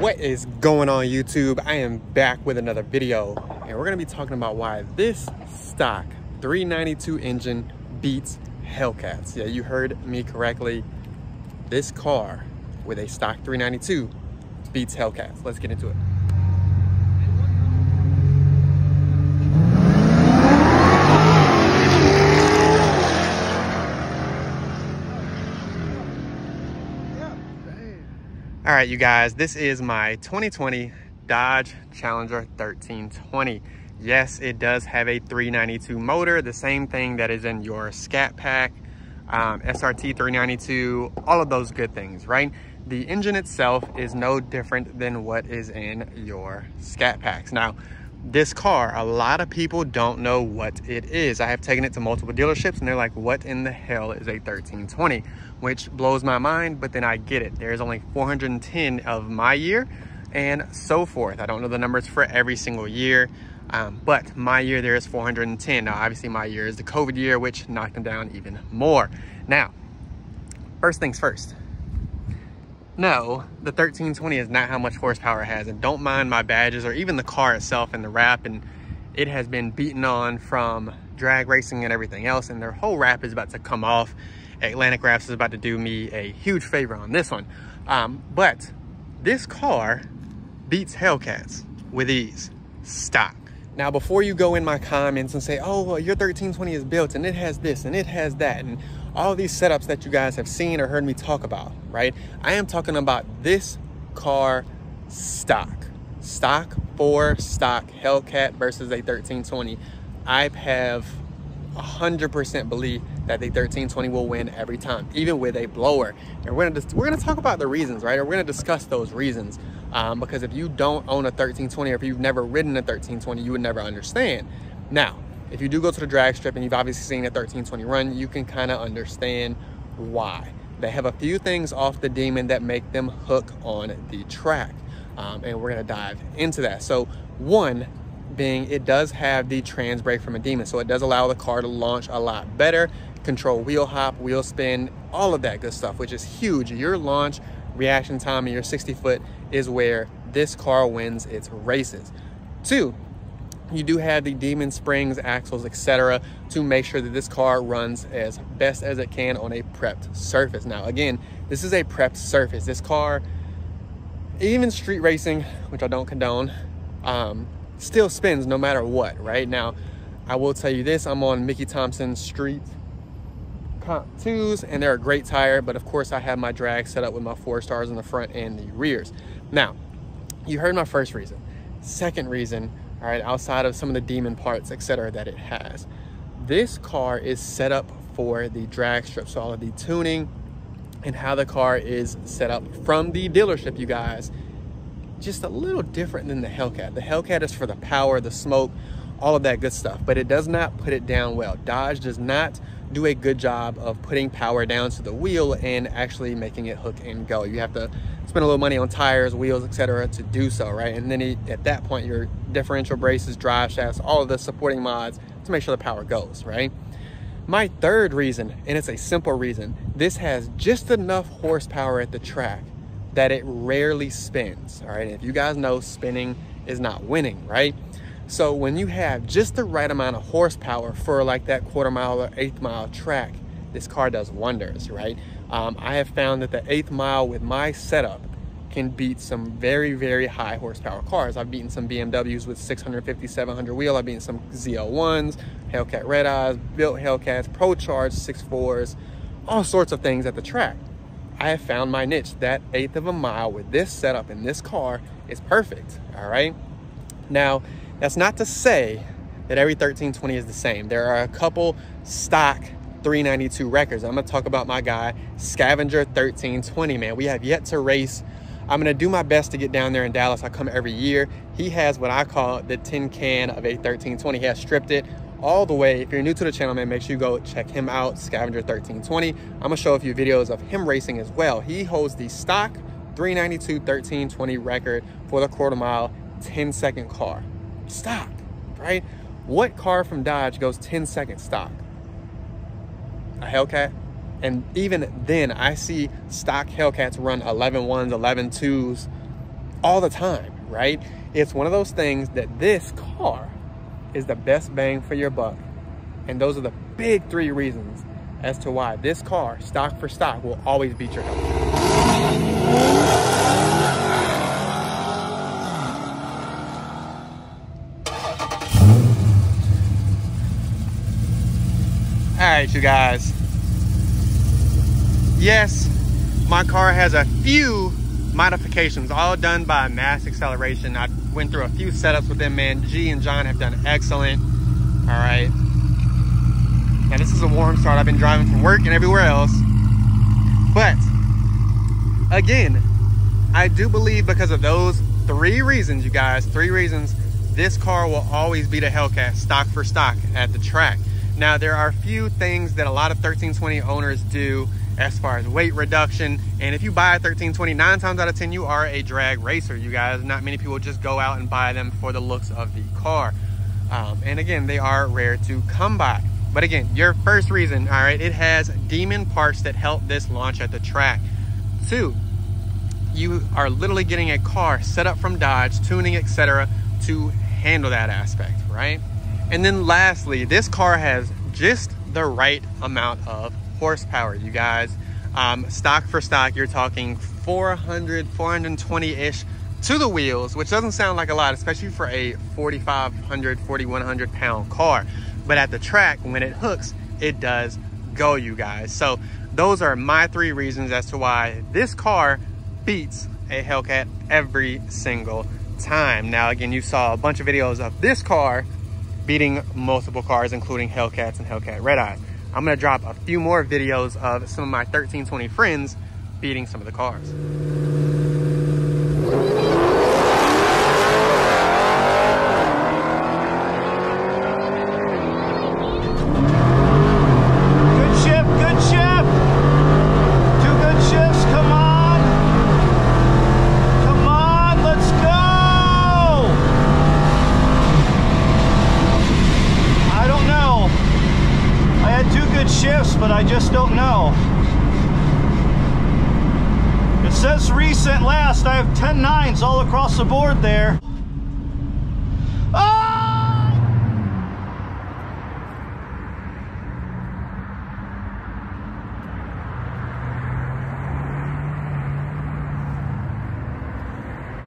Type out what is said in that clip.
What is going on YouTube? I am back with another video, and we're gonna be talking about why this stock 392 engine beats Hellcats. Yeah, you heard me correctly. This car with a stock 392 beats Hellcats. Let's get into it. All right, you guys, this is my 2020 Dodge Challenger 1320. Yes, it does have a 392 motor, the same thing that is in your Scatpack, SRT 392, all of those good things, right? The engine itself is no different than what is in your Scatpacks. Now, this car, a lot of people don't know what it is. I have taken it to multiple dealerships and they're like, what in the hell is a 1320? Which blows my mind, but then I get it. There's only 410 of my year and so forth. I don't know the numbers for every single year, but my year there is 410. Now, obviously my year is the COVID year, which knocked them down even more. Now, first things first. No, the 1320 is not how much horsepower it has, and don't mind my badges or even the car itself and the wrap, and it has been beaten on from drag racing and everything else, and their whole wrap is about to come off. Atlantic Wraps is about to do me a huge favor on this one, but this car beats Hellcats with ease, stock. Now, before you go in my comments and say, oh, well, your 1320 is built and it has this and it has that and all these setups that you guys have seen or heard me talk about, right? I am talking about this car stock for stock Hellcat versus a 1320. I have 100% believe that the 1320 will win every time, even with a blower. And we're gonna talk about the reasons, right? Or we're gonna discuss those reasons. Because if you don't own a 1320 or if you've never ridden a 1320, you would never understand. Now, if you do go to the drag strip and you've obviously seen a 1320 run, you can kind of understand why. They have a few things off the Demon that make them hook on the track. And we're gonna dive into that. So one being, it does have the trans brake from a Demon. So it does allow the car to launch a lot better, control wheel hop, wheel spin, all of that good stuff, which is huge. Your launch reaction time in your 60 foot is where this car wins its races. Two, you do have the Demon springs, axles, etc. to make sure that this car runs as best as it can on a prepped surface. Now, again, this is a prepped surface. This car, even street racing, which I don't condone, still spins no matter what, right? Now, I will tell you this, I'm on Mickey Thompson Street Comp 2s, and they're a great tire, but of course I have my drag set up with my 4 stars in the front and the rears. Now, you heard my first reason. Second reason, all right, outside of some of the Demon parts, etc., that it has, this car is set up for the drag strip. So all of the tuning and how the car is set up from the dealership, you guys, just a little different than the Hellcat. The Hellcat is for the power, the smoke, all of that good stuff, but it does not put it down well. Dodge does not do a good job of putting power down to the wheel and actually making it hook and go. You have to spend a little money on tires, wheels, etc. to do so, right? And then at that point, your differential braces, drive shafts, all of the supporting mods to make sure the power goes, right? My third reason, and it's a simple reason, this has just enough horsepower at the track that it rarely spins, all right? And if you guys know, spinning is not winning, right? So when you have just the right amount of horsepower for like that quarter mile or 1/8 mile track, this car does wonders, right? I have found that the 1/8 mile with my setup can beat some very, very high horsepower cars. I've beaten some BMWs with 650, 700 wheel. I've beaten some ZL1s, Hellcat Red Eyes, built Hellcats, Pro Charge 6.4s, all sorts of things at the track. I have found my niche. That 1/8 of a mile with this setup in this car is perfect, all right? Now, that's not to say that every 1320 is the same. There are a couple stock 392 records. I'm gonna talk about my guy, Scavenger 1320, man. We have yet to race. I'm gonna do my best to get down there in Dallas. I come every year. He has what I call the tin can of a 1320. He has stripped it all the way. If you're new to the channel, man, make sure you go check him out, Scavenger 1320. I'm gonna show a few videos of him racing as well. He holds the stock 392 1320 record for the quarter mile 10-second car. Stock, right? What car from Dodge goes 10-second stock? A Hellcat. And even then, I see stock Hellcats run 11.1s, 11.2s all the time, right? It's one of those things that this car is the best bang for your buck. And those are the big 3 reasons as to why this car, stock for stock, will always beat your Hellcat. All right, you guys. Yes, my car has a few modifications, all done by Mass Acceleration. I went through a few setups with them, man. G and John have done excellent. All right. Now, this is a warm start. I've been driving from work and everywhere else. But, again, I do believe because of those 3 reasons, you guys, 3 reasons, this car will always beat a Hellcat stock for stock at the track. Now, there are a few things that a lot of 1320 owners do as far as weight reduction. And if you buy a 1320, 9 times out of 10, you are a drag racer, you guys. Not many people just go out and buy them for the looks of the car. And again, they are rare to come by. But again, your first reason, all right, it has demon parts that help this launch at the track. 2, you are literally getting a car set up from Dodge, tuning, etc., to handle that aspect, right? And then lastly, this car has just the right amount of horsepower, you guys. Stock for stock, you're talking 400, 420-ish to the wheels, which doesn't sound like a lot, especially for a 4,500, 4,100 pound car. But at the track, when it hooks, it does go, you guys. So those are my 3 reasons as to why this car beats a Hellcat every single time. Now, again, you saw a bunch of videos of this car beating multiple cars, including Hellcats and Hellcat Red Eyes. I'm gonna drop a few more videos of some of my 1320 friends beating some of the cars. But I just don't know. It says recent last. I have 10 9s all across the board there. Oh!